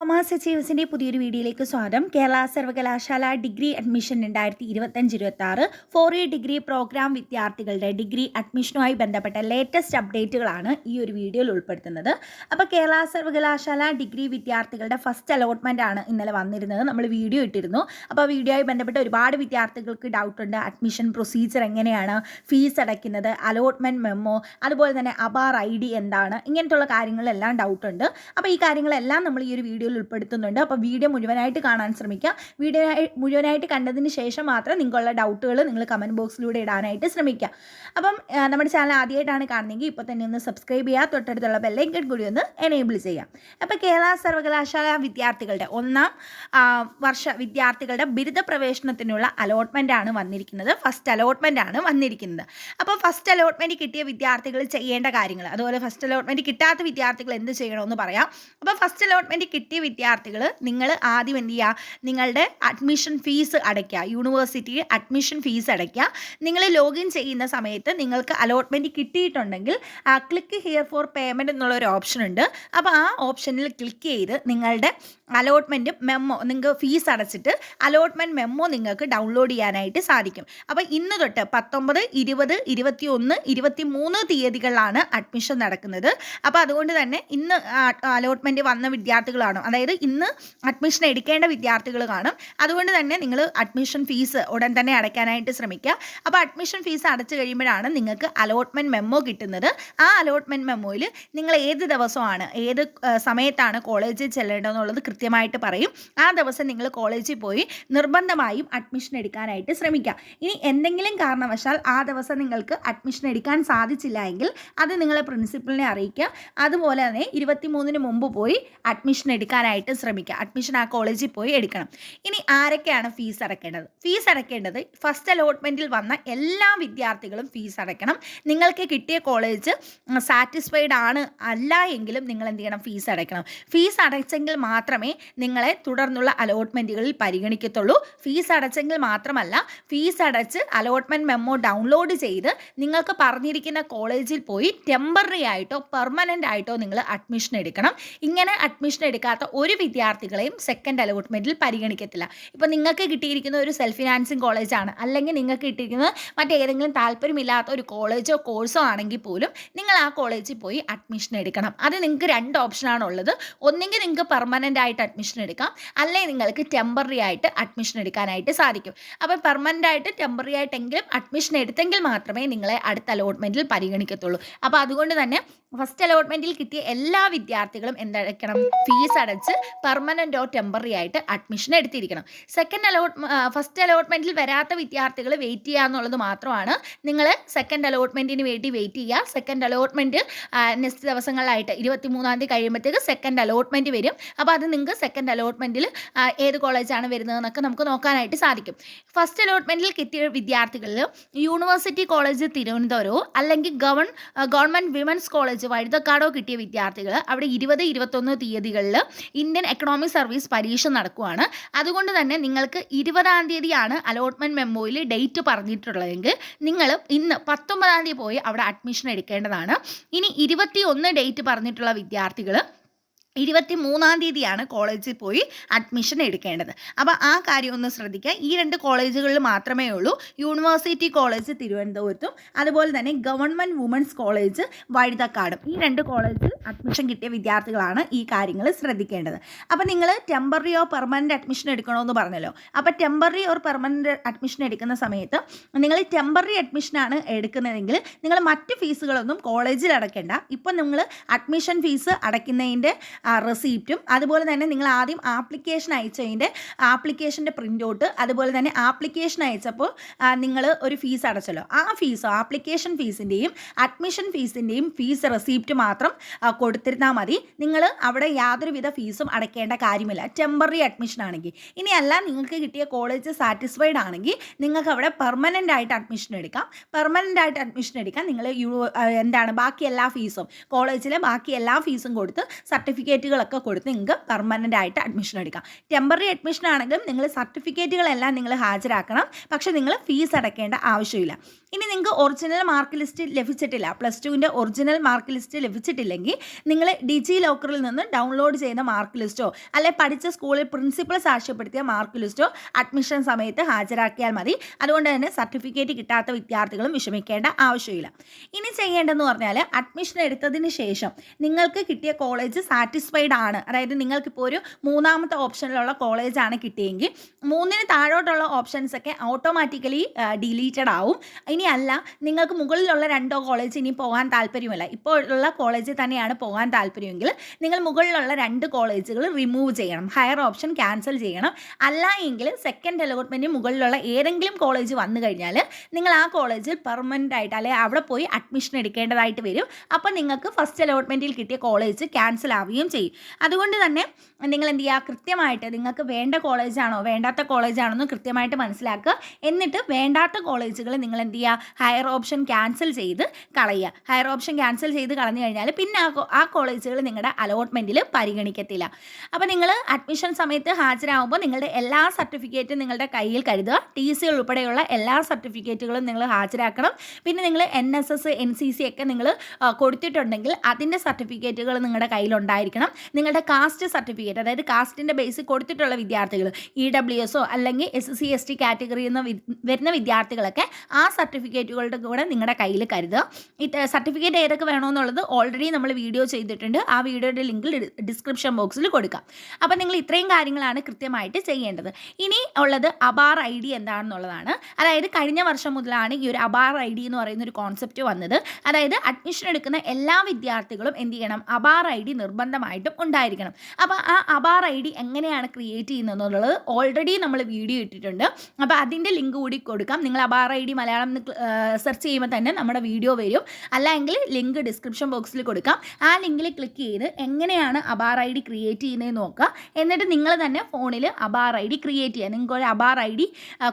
Commerce അച്ചീവേഴ്സിൻ്റെ പുതിയൊരു വീഡിയോയിലേക്ക് സ്വാഗതം. കേരള സർവകലാശാല ഡിഗ്രി അഡ്മിഷൻ 2025-26 4 ഡിഗ്രി പ്രോഗ്രാം വിദ്യാർത്ഥികളുടെ ഡിഗ്രി അഡ്മിഷനുമായി ബന്ധപ്പെട്ട ലേറ്റസ്റ്റ് അപ്ഡേറ്റുകളാണ് ഈ ഒരു വീഡിയോയിൽ ഉൾപ്പെടുത്തുന്നത്. അപ്പോൾ കേരള സർവകലാശാല ഡിഗ്രി വിദ്യാർത്ഥികളുടെ ഫസ്റ്റ് അലോട്ട്മെൻ്റ് ആണ് ഇന്നലെ വന്നിരുന്നത്. നമ്മൾ വീഡിയോ ഇട്ടിരുന്നു. അപ്പോൾ വീഡിയോയുമായി ബന്ധപ്പെട്ട് ഒരുപാട് വിദ്യാർത്ഥികൾക്ക് ഡൗട്ടുണ്ട്. അഡ്മിഷൻ പ്രൊസീജിയർ എങ്ങനെയാണ്, ഫീസ് അടയ്ക്കുന്നത്, അലോട്ട്മെൻറ്റ് മെമ്മോ, അതുപോലെ തന്നെ അബാർ ID എന്താണ്, ഇങ്ങനത്തുള്ള കാര്യങ്ങളെല്ലാം ഡൗട്ടുണ്ട്. അപ്പോൾ ഈ കാര്യങ്ങളെല്ലാം നമ്മൾ ഈ ഒരു വീഡിയോയിൽ ഉൾപ്പെടുത്തുന്നുണ്ട്. അപ്പോൾ വീഡിയോ മുഴുവനായിട്ട് കാണാൻ ശ്രമിക്കുക. വീഡിയോ മുഴുവനായിട്ട് കണ്ടതിന് ശേഷം മാത്രം നിങ്ങൾക്കുള്ള ഡൗട്ടുകൾ നിങ്ങൾ കമൻറ്റ് ബോക്സിലൂടെ ഇടാനായിട്ട് ശ്രമിക്കുക. അപ്പം നമ്മുടെ ചാനൽ ആദ്യമായിട്ടാണ് കാണുന്നതെങ്കിൽ ഇപ്പോൾ തന്നെ ഒന്ന് സബ്സ്ക്രൈബ് ചെയ്യുക, തൊട്ടടുത്തുള്ള ബെല്ലൈക്കൺ കൂടി ഒന്ന് എനേബിൾ ചെയ്യാം. അപ്പോൾ കേരള സർവകലാശാല വിദ്യാർത്ഥികളുടെ ഒന്നാം വർഷ വിദ്യാർത്ഥികളുടെ ബിരുദ പ്രവേശനത്തിനുള്ള അലോട്ട്മെൻ്റ് ആണ് വന്നിരിക്കുന്നത്. ഫസ്റ്റ് അലോട്ട്മെൻ്റ് ആണ് വന്നിരിക്കുന്നത്. അപ്പോൾ ഫസ്റ്റ് അലോട്ട്മെൻറ്റ് കിട്ടിയ വിദ്യാർത്ഥികൾ ചെയ്യേണ്ട കാര്യങ്ങൾ, അതുപോലെ ഫസ്റ്റ് അലോട്ട്മെൻറ്റ് കിട്ടാത്ത വിദ്യാർത്ഥികൾ എന്ത് ചെയ്യണമെന്ന് പറയാം. അപ്പോൾ ഫസ്റ്റ് അലോട്ട്മെൻറ്റ് കിട്ടിയ വിദ്യാർത്ഥികൾ നിങ്ങൾ ആദ്യം എന്ത് ചെയ്യുക, നിങ്ങളുടെ അഡ്മിഷൻ ഫീസ് അടയ്ക്കുക. യൂണിവേഴ്സിറ്റി അഡ്മിഷൻ ഫീസ് അടയ്ക്കുക. നിങ്ങൾ ലോഗിൻ ചെയ്യുന്ന സമയത്ത് നിങ്ങൾക്ക് അലോട്ട്മെൻറ്റ് കിട്ടിയിട്ടുണ്ടെങ്കിൽ ക്ലിക്ക് ഹിയർ ഫോർ പേയ്മെൻറ്റ് എന്നുള്ളൊരു ഓപ്ഷൻ ഉണ്ട്. അപ്പോൾ ആ ഓപ്ഷനിൽ ക്ലിക്ക് ചെയ്ത് നിങ്ങളുടെ അലോട്ട്മെൻറ്റ് മെമ്മോ, നിങ്ങൾക്ക് ഫീസ് അടച്ചിട്ട് അലോട്ട്മെൻറ്റ് മെമ്മോ നിങ്ങൾക്ക് ഡൗൺലോഡ് ചെയ്യാനായിട്ട് സാധിക്കും. അപ്പോൾ ഇന്ന് തൊട്ട് 19, 20, 21, 23 തീയതികളിലാണ് അഡ്മിഷൻ നടക്കുന്നത്. അപ്പോൾ അതുകൊണ്ട് തന്നെ ഇന്ന് അലോട്ട്മെൻറ്റ് വന്ന വിദ്യാർത്ഥികളാണ്, അതായത് ഇന്ന് അഡ്മിഷൻ എടുക്കേണ്ട വിദ്യാർത്ഥികൾ കാണും. അതുകൊണ്ട് തന്നെ നിങ്ങൾ അഡ്മിഷൻ ഫീസ് ഉടൻ തന്നെ അടയ്ക്കാനായിട്ട് ശ്രമിക്കുക. അപ്പോൾ അഡ്മിഷൻ ഫീസ് അടച്ചു കഴിയുമ്പോഴാണ് നിങ്ങൾക്ക് അലോട്ട്മെൻറ്റ് മെമ്മോ കിട്ടുന്നത്. ആ അലോട്ട്മെൻറ്റ് മെമ്മോയിൽ നിങ്ങൾ ഏത് ദിവസമാണ്, ഏത് സമയത്താണ് കോളേജിൽ ചെല്ലേണ്ടതെന്നുള്ളത് കൃത്യമായിട്ട് പറയും. ആ ദിവസം നിങ്ങൾ കോളേജിൽ പോയി നിർബന്ധമായും അഡ്മിഷൻ എടുക്കാനായിട്ട് ശ്രമിക്കുക. ഇനി എന്തെങ്കിലും കാരണവശാൽ ആ ദിവസം നിങ്ങൾക്ക് അഡ്മിഷൻ എടുക്കാൻ സാധിച്ചില്ല എങ്കിൽ അത് നിങ്ങളെ പ്രിൻസിപ്പലിനെ അറിയിക്കുക. അതുപോലെ തന്നെ 23-ന് മുമ്പ് പോയി അഡ്മിഷൻ എടുക്കാനായിട്ട് ശ്രമിക്കുക. അഡ്മിഷൻ ആ കോളേജിൽ പോയി എടുക്കണം. ഇനി ആരൊക്കെയാണ് ഫീസ് അടയ്ക്കേണ്ടത്? ഫീസ് അടയ്ക്കേണ്ടത് ഫസ്റ്റ് അലോട്ട്മെൻറ്റിൽ വന്ന എല്ലാ വിദ്യാർത്ഥികളും ഫീസ് അടയ്ക്കണം. നിങ്ങൾക്ക് കിട്ടിയ കോളേജ് സാറ്റിസ്ഫൈഡ് ആണ്, അല്ല എങ്കിലും നിങ്ങൾ എന്ത് ചെയ്യണം, ഫീസ് അടയ്ക്കണം. ഫീസ് അടച്ചെങ്കിൽ മാത്രമേ നിങ്ങളെ തുടർന്നുള്ള അലോട്ട്മെൻറ്റുകളിൽ പരിഗണിക്കത്തുള്ളൂ. ഫീസ് അടച്ചെങ്കിൽ മാത്രമല്ല, ഫീസ് അടച്ച് അലോട്ട്മെൻറ്റ് മെമ്മോ ഡൗൺലോഡ് ചെയ്ത് നിങ്ങൾക്ക് പറഞ്ഞിരിക്കുന്ന കോളേജിൽ പോയി ടെമ്പററി ആയിട്ടോ പെർമനൻ്റ് ആയിട്ടോ നിങ്ങൾ അഡ്മിഷൻ എടുക്കണം. ഇങ്ങനെ അഡ്മിഷൻ എടുക്കാത്ത ഒരു വിദ്യാർത്ഥികളെയും സെക്കൻഡ് അലോട്ട്മെൻറ്റിൽ പരിഗണിക്കത്തില്ല. ഇപ്പോൾ നിങ്ങൾക്ക് കിട്ടിയിരിക്കുന്ന ഒരു സെൽഫ് ഫിനാൻസിങ് കോളേജാണ്, അല്ലെങ്കിൽ നിങ്ങൾക്ക് കിട്ടിയിരിക്കുന്നത് മറ്റേതെങ്കിലും താല്പര്യമില്ലാത്ത ഒരു കോളേജോ കോഴ്സോ ആണെങ്കിൽ പോലും നിങ്ങൾ ആ കോളേജിൽ പോയി അഡ്മിഷൻ എടുക്കണം. അത് നിങ്ങൾക്ക് 2 ഓപ്ഷനാണ് ഉള്ളത്. ഒന്നെങ്കിൽ നിങ്ങൾക്ക് പെർമനൻ്റ് ആയിട്ട് അഡ്മിഷൻ എടുക്കാം, അല്ലെങ്കിൽ നിങ്ങൾക്ക് ടെമ്പററി ആയിട്ട് അഡ്മിഷൻ എടുക്കാനായിട്ട് സാധിക്കും. അപ്പോൾ പെർമനൻ്റ് ആയിട്ട് ടെമ്പററി ആയിട്ടെങ്കിലും അഡ്മിഷൻ എടുത്തെങ്കിൽ മാത്രമേ നിങ്ങളെ അടുത്ത അലോട്ട്മെൻറ്റിൽ പരിഗണിക്കത്തുള്ളൂ. അപ്പോൾ അതുകൊണ്ട് തന്നെ ഫസ്റ്റ് അലോട്ട്മെൻറ്റിൽ കിട്ടിയ എല്ലാ വിദ്യാർത്ഥികളും എന്തടയ്ക്കണം, ഫീസ് അടച്ച് പെർമനൻ്റോ ടെമ്പററി ആയിട്ട് അഡ്മിഷൻ എടുത്തിരിക്കണം. ഫസ്റ്റ് അലോട്ട്മെൻറ്റിൽ വരാത്ത വിദ്യാർത്ഥികൾ വെയിറ്റ് ചെയ്യുക എന്നുള്ളത് മാത്രമാണ്. നിങ്ങൾ സെക്കൻഡ് അലോട്ട്മെൻറ്റിന് വേണ്ടി വെയിറ്റ് ചെയ്യുക. സെക്കൻഡ് അലോട്ട്മെൻറ്റ് നെക്സ്റ്റ് ദിവസങ്ങളിലായിട്ട് 23-ാം തീയതി കഴിയുമ്പോഴത്തേക്ക് സെക്കൻഡ് അലോട്ട്മെൻറ്റ് വരും. അപ്പോൾ അത് നിങ്ങൾക്ക് സെക്കൻഡ് അലോട്ട്മെൻറ്റിൽ ഏത് കോളേജാണ് വരുന്നതെന്നൊക്കെ നമുക്ക് നോക്കാനായിട്ട് സാധിക്കും. ഫസ്റ്റ് അലോട്ട്മെൻറ്റിൽ കിട്ടിയ വിദ്യാർത്ഥികളിൽ യൂണിവേഴ്സിറ്റി കോളേജ് തിരുവനന്തപുരമോ അല്ലെങ്കിൽ ഗവൺമെൻറ് വിമൻസ് കോളേജ് വഴുതക്കാടോ കിട്ടിയ വിദ്യാർത്ഥികൾ അവിടെ 20, 21 തീയതികളിൽ ഇന്ത്യൻ എക്കണോമിക് സർവീസ് പരീക്ഷ നടക്കുകയാണ്. അതുകൊണ്ട് തന്നെ നിങ്ങൾക്ക് 20-ാം തീയതിയാണ് അലോട്ട്മെൻറ്റ് മെമ്മോയിൽ ഡേറ്റ് പറഞ്ഞിട്ടുള്ളതെങ്കിൽ നിങ്ങൾ ഇന്ന് 19-ാം തീയതി പോയി അവിടെ അഡ്മിഷൻ എടുക്കേണ്ടതാണ്. ഇനി 21 ഡേറ്റ് പറഞ്ഞിട്ടുള്ള വിദ്യാർത്ഥികൾ 23-ാം തീയതിയാണ് കോളേജിൽ പോയി അഡ്മിഷൻ എടുക്കേണ്ടത്. അപ്പോൾ ആ കാര്യം ഒന്ന് ശ്രദ്ധിക്കുക. ഈ 2 കോളേജുകളിൽ മാത്രമേ ഉള്ളൂ, യൂണിവേഴ്സിറ്റി കോളേജ് തിരുവനന്തപുരത്തും അതുപോലെ തന്നെ ഗവൺമെൻറ് വുമൻസ് കോളേജ് വഴുതക്കാടും. ഈ 2 കോളേജിൽ അഡ്മിഷൻ കിട്ടിയ വിദ്യാർത്ഥികളാണ് ഈ കാര്യങ്ങൾ ശ്രദ്ധിക്കേണ്ടത്. അപ്പോൾ നിങ്ങൾ ടെമ്പററി ഓർ പെർമനൻ്റ് അഡ്മിഷൻ എടുക്കണമെന്ന് പറഞ്ഞല്ലോ. അപ്പോൾ ടെമ്പററി ഓർ പെർമനൻ്റ് അഡ്മിഷൻ എടുക്കുന്ന സമയത്ത് നിങ്ങൾ ടെമ്പററി അഡ്മിഷനാണ് എടുക്കുന്നതെങ്കിൽ നിങ്ങൾ മറ്റ് ഫീസുകളൊന്നും കോളേജിൽ അടയ്ക്കേണ്ട. ഇപ്പം നിങ്ങൾ അഡ്മിഷൻ ഫീസ് അടയ്ക്കുന്നതിൻ്റെ റെസീപ്റ്റും അതുപോലെ തന്നെ നിങ്ങൾ ആദ്യം ആപ്ലിക്കേഷൻ അയച്ചതിൻ്റെ ആപ്ലിക്കേഷൻ്റെ പ്രിൻ്റ് ഔട്ട്, അതുപോലെ തന്നെ ആപ്ലിക്കേഷൻ അയച്ചപ്പോൾ നിങ്ങൾ ഒരു ഫീസ് അടച്ചല്ലോ, ആ ഫീസോ ആപ്ലിക്കേഷൻ ഫീസിൻ്റെയും അഡ്മിഷൻ ഫീസിൻ്റെയും ഫീസ് റെസീപ്റ്റ് മാത്രം കൊടുത്തിരുന്നാൽ മതി. നിങ്ങൾ അവിടെ യാതൊരുവിധ ഫീസും അടയ്ക്കേണ്ട കാര്യമില്ല, ടെമ്പററി അഡ്മിഷൻ ആണെങ്കിൽ. ഇനിയല്ല, നിങ്ങൾക്ക് കിട്ടിയ കോളേജ് സാറ്റിസ്ഫൈഡ് ആണെങ്കിൽ നിങ്ങൾക്ക് അവിടെ പെർമനൻ്റ് ആയിട്ട് അഡ്മിഷൻ എടുക്കാം. പെർമനൻ്റ് ആയിട്ട് അഡ്മിഷൻ എടുക്കാൻ നിങ്ങൾ ബാക്കി എല്ലാ ഫീസും, കോളേജിലെ ബാക്കി എല്ലാ ഫീസും കൊടുത്ത് സർട്ടിഫിക്കറ്റ് സർട്ടിഫിക്കറ്റുകളൊക്കെ കൊടുത്ത് നിങ്ങൾക്ക് പെർമനൻ്റ് ആയിട്ട് അഡ്മിഷൻ എടുക്കാം. ടെമ്പററി അഡ്മിഷൻ ആണെങ്കിലും നിങ്ങൾ സർട്ടിഫിക്കറ്റുകളെല്ലാം നിങ്ങൾ ഹാജരാക്കണം. പക്ഷേ നിങ്ങൾ ഫീസ് അടയ്ക്കേണ്ട ആവശ്യമില്ല. ഇനി നിങ്ങൾക്ക് ഒറിജിനൽ മാർക്ക് ലിസ്റ്റ് ലഭിച്ചിട്ടില്ല, പ്ലസ് ടുവിൻ്റെ ഒറിജിനൽ മാർക്ക് ലിസ്റ്റ് ലഭിച്ചിട്ടില്ലെങ്കിൽ നിങ്ങൾ ഡിജി ലോക്കറിൽ നിന്ന് ഡൗൺലോഡ് ചെയ്യുന്ന മാർക്ക് ലിസ്റ്റോ അല്ലെങ്കിൽ പഠിച്ച സ്കൂളിൽ പ്രിൻസിപ്പൽ സാക്ഷ്യപ്പെടുത്തിയ മാർക്ക് ലിസ്റ്റോ അഡ്മിഷൻ സമയത്ത് ഹാജരാക്കിയാൽ മതി. അതുകൊണ്ട് തന്നെ സർട്ടിഫിക്കറ്റ് കിട്ടാത്ത വിദ്യാർത്ഥികളും വിഷമിക്കേണ്ട ആവശ്യമില്ല. ഇനി ചെയ്യേണ്ടതെന്ന് പറഞ്ഞാൽ അഡ്മിഷൻ എടുത്തതിന് ശേഷം നിങ്ങൾക്ക് കിട്ടിയ കോളേജ് സാറ്റിസ്ഫൈഡ് ആണ്, അതായത് നിങ്ങൾക്കിപ്പോൾ ഒരു മൂന്നാമത്തെ ഓപ്ഷനിലുള്ള കോളേജാണ് കിട്ടിയെങ്കിൽ 3ന് താഴോട്ടുള്ള ഓപ്ഷൻസൊക്കെ ഓട്ടോമാറ്റിക്കലി ഡിലീറ്റഡ് ആവും. ഇനി അല്ല നിങ്ങൾക്ക് മുകളിലുള്ള 2 കോളേജ് ഇനി പോകാൻ താല്പര്യമില്ല, ഇപ്പോൾ ഉള്ള കോളേജിൽ തന്നെയാണ് പോകാൻ താല്പര്യമെങ്കിൽ നിങ്ങൾ മുകളിലുള്ള 2 കോളേജുകൾ റിമൂവ് ചെയ്യണം, ഹയർ ഓപ്ഷൻ ക്യാൻസൽ ചെയ്യണം. അല്ല എങ്കിൽ സെക്കൻഡ് അലോട്ട്മെൻറ്റിന് മുകളിലുള്ള ഏതെങ്കിലും കോളേജ് വന്നു കഴിഞ്ഞാൽ നിങ്ങൾ ആ കോളേജിൽ പെർമനൻ്റ് ആയിട്ട് അല്ലെങ്കിൽ അവിടെ പോയി അഡ്മിഷൻ എടുക്കേണ്ടതായിട്ട് വരും. അപ്പോൾ നിങ്ങൾക്ക് ഫസ്റ്റ് അലോട്ട്മെൻറ്റിൽ കിട്ടിയ കോളേജ് ക്യാൻസൽ ആവുകയും ചെയ്യും. അതുകൊണ്ട് തന്നെ നിങ്ങൾ എന്ത് ചെയ്യുക, കൃത്യമായിട്ട് നിങ്ങൾക്ക് വേണ്ട കോളേജാണോ വേണ്ടാത്ത കോളേജാണോ എന്ന് കൃത്യമായിട്ട് മനസ്സിലാക്കുക. എന്നിട്ട് വേണ്ടാത്ത കോളേജുകൾ നിങ്ങൾ എന്ത് ചെയ്യുക, ഹയർ ഓപ്ഷൻ ക്യാൻസൽ ചെയ്ത് കളയുക. ഹയർ ഓപ്ഷൻ ക്യാൻസൽ ചെയ്ത് കളഞ്ഞു കഴിഞ്ഞാൽ പിന്നെ ആ കോളേജുകൾ നിങ്ങളുടെ അലോട്ട്മെൻറ്റിൽ പരിഗണിക്കത്തില്ല. അപ്പോൾ നിങ്ങൾ അഡ്മിഷൻ സമയത്ത് ഹാജരാകുമ്പോൾ നിങ്ങളുടെ എല്ലാ സർട്ടിഫിക്കറ്റും നിങ്ങളുടെ കയ്യിൽ കരുതുക. TC ഉൾപ്പെടെയുള്ള എല്ലാ സർട്ടിഫിക്കറ്റുകളും നിങ്ങൾ ഹാജരാക്കണം. പിന്നെ നിങ്ങൾ NSS NCC ഒക്കെ നിങ്ങൾ കൊടുത്തിട്ടുണ്ടെങ്കിൽ അതിൻ്റെ സർട്ടിഫിക്കറ്റുകൾ നിങ്ങളുടെ കയ്യിലുണ്ടായിരിക്കണം. നിങ്ങളുടെ കാസ്റ്റ് സർട്ടിഫിക്കറ്റ്, അതായത് കാസ്റ്റിൻ്റെ ബേസിൽ കൊടുത്തിട്ടുള്ള വിദ്യാർത്ഥികൾ EWS അല്ലെങ്കിൽ SC ST കാറ്റഗറിയിൽ നിന്ന് വരുന്ന വിദ്യാർത്ഥികളൊക്കെ ആ സർട്ടിഫിക്കറ്റുകളുടെ കൂടെ നിങ്ങളുടെ കയ്യിൽ കരുതുക. സർട്ടിഫിക്കറ്റ് ഏതൊക്കെ വേണമെന്നുള്ളത് ഓൾറെഡി നമ്മൾ വീഡിയോ ചെയ്തിട്ടുണ്ട്. ആ വീഡിയോയുടെ ലിങ്ക് ഡിസ്ക്രിപ്ഷൻ ബോക്സിൽ കൊടുക്കാം. അപ്പോൾ നിങ്ങൾ ഇത്രയും കാര്യങ്ങളാണ് കൃത്യമായിട്ട് ചെയ്യേണ്ടത്. ഇനി ഉള്ളത് അബാർ ID എന്താണെന്നുള്ളതാണ്. അതായത് കഴിഞ്ഞ വർഷം മുതലാണ് ഈ ഒരു അബാർ ID എന്ന് പറയുന്ന ഒരു കോൺസെപ്റ്റ് വന്നത്. അതായത് അഡ്മിഷൻ എടുക്കുന്ന എല്ലാ വിദ്യാർത്ഥികളും എന്ത് ചെയ്യണം, അബാർ ID നിർബന്ധമായിട്ടും ഉണ്ടായിരിക്കണം. അപ്പോൾ ആ അബാർ ID എങ്ങനെയാണ് ക്രിയേറ്റ് ചെയ്യുന്നതെന്നുള്ളത് ഓൾറെഡി നമ്മൾ വീഡിയോ ഇട്ടിട്ടുണ്ട്. അപ്പോൾ അതിൻ്റെ ലിങ്ക് കൂടി കൊടുക്കാം. നിങ്ങൾ അബാർ ID മലയാളം സെർച്ച് ചെയ്യുമ്പോൾ തന്നെ നമ്മുടെ വീഡിയോ വരും. അല്ലെങ്കിൽ ലിങ്ക് ഡിസ്ക്രിപ്ഷൻ ബോക്സിൽ കൊടുക്കാം. ആ ലിങ്കിൽ ക്ലിക്ക് ചെയ്ത് എങ്ങനെയാണ് അബാർ ID ക്രിയേറ്റ് ചെയ്യുന്നതെന്ന് നോക്കുക. എന്നിട്ട് നിങ്ങൾ തന്നെ ഫോണിൽ അബാർ ID ക്രിയേറ്റ് ചെയ്യുക. നിങ്ങൾക്ക് ഒരു അബാർ ID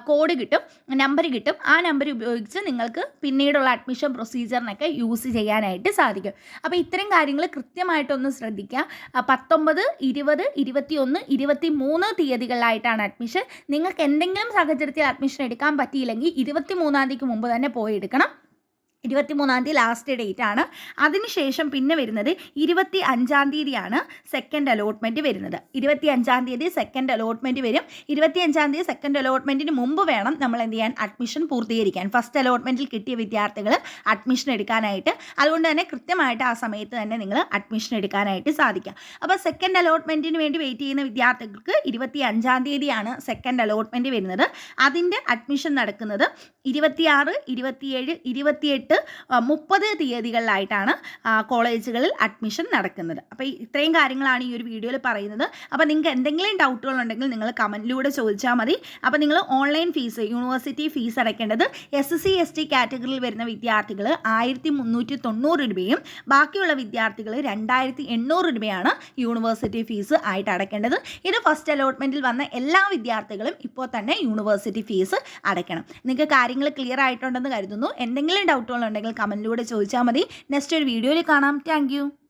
കോഡ് കിട്ടും, നമ്പർ കിട്ടും. ആ നമ്പർ ഉപയോഗിച്ച് നിങ്ങൾക്ക് പിന്നീടുള്ള അഡ്മിഷൻ പ്രൊസീജിയറിനൊക്കെ യൂസ് ചെയ്യാനായിട്ട് സാധിക്കും. അപ്പോൾ ഇത്തരം കാര്യങ്ങൾ കൃത്യമായിട്ടൊന്ന് ശ്രദ്ധിക്കുക. 19, 20, 21, 23 തീയതികളിലായിട്ടാണ് അഡ്മിഷൻ. നിങ്ങൾക്ക് എന്തെങ്കിലും സാഹചര്യത്തിൽ അഡ്മിഷൻ എടുക്കാൻ പറ്റിയില്ലെങ്കിൽ 23-ാം തീയതിക്ക് മുമ്പ് തന്നെ പോയി എടുക്കണം. 23-ാം തീയതി ലാസ്റ്റ് ഡേറ്റ് ആണ്. അതിനുശേഷം പിന്നെ വരുന്നത് 25-ാം തീയതിയാണ് സെക്കൻഡ് അലോട്ട്മെൻറ്റ് വരുന്നത്. 25-ാം തീയതി സെക്കൻഡ് അലോട്ട്മെൻറ്റ് വരും. 25-ാം തീയതി സെക്കൻഡ് അലോട്ട്മെൻറ്റിന് മുമ്പ് വേണം നമ്മൾ എന്ത് ചെയ്യാൻ, അഡ്മിഷൻ പൂർത്തീകരിക്കാൻ. ഫസ്റ്റ് അലോട്ട്മെൻറ്റിൽ കിട്ടിയ വിദ്യാർത്ഥികൾ അഡ്മിഷൻ എടുക്കാനായിട്ട്. അതുകൊണ്ട് തന്നെ കൃത്യമായിട്ട് ആ സമയത്ത് തന്നെ നിങ്ങൾ അഡ്മിഷൻ എടുക്കാനായിട്ട് സാധിക്കുക. അപ്പോൾ സെക്കൻഡ് അലോട്ട്മെൻറ്റിന് വേണ്ടി വെയിറ്റ് ചെയ്യുന്ന വിദ്യാർത്ഥികൾക്ക് 25-ാം തീയതിയാണ് സെക്കൻഡ് അലോട്ട്മെൻറ്റ് വരുന്നത്. അതിൻ്റെ അഡ്മിഷൻ നടക്കുന്നത് 26, 27, 28, 30 തീയതികളിലായിട്ടാണ് കോളേജുകളിൽ അഡ്മിഷൻ നടക്കുന്നത്. അപ്പോൾ ഇത്രയും കാര്യങ്ങളാണ് ഈ ഒരു വീഡിയോയിൽ പറയുന്നത്. അപ്പോൾ നിങ്ങൾക്ക് എന്തെങ്കിലും ഡൗട്ടുകളുണ്ടെങ്കിൽ നിങ്ങൾ കമൻറ്റിലൂടെ ചോദിച്ചാൽ മതി. അപ്പോൾ നിങ്ങൾ ഓൺലൈൻ ഫീസ്, യൂണിവേഴ്സിറ്റി ഫീസ് അടയ്ക്കേണ്ടത് SC ST കാറ്റഗറിയിൽ വരുന്ന വിദ്യാർത്ഥികൾ 1390 രൂപയും ബാക്കിയുള്ള വിദ്യാർത്ഥികൾ 2800 രൂപയാണ് യൂണിവേഴ്സിറ്റി ഫീസ് ആയിട്ട് അടയ്ക്കേണ്ടത്. ഇത് ഫസ്റ്റ് അലോട്ട്മെൻറ്റിൽ വന്ന എല്ലാ വിദ്യാർത്ഥികളും ഇപ്പോൾ തന്നെ യൂണിവേഴ്സിറ്റി ഫീസ് അടയ്ക്കണം. നിങ്ങൾക്ക് കാര്യങ്ങൾ ക്ലിയർ ആയിട്ടുണ്ടെന്ന് കരുതുന്നു. എന്തെങ്കിലും ഡൗട്ടുകളുണ്ടെങ്കിൽ കമൻറ്റിലൂടെ ചോദിച്ചാൽ മതി. നെക്സ്റ്റ് ഒരു വീഡിയോയിൽ കാണാം. Thank you.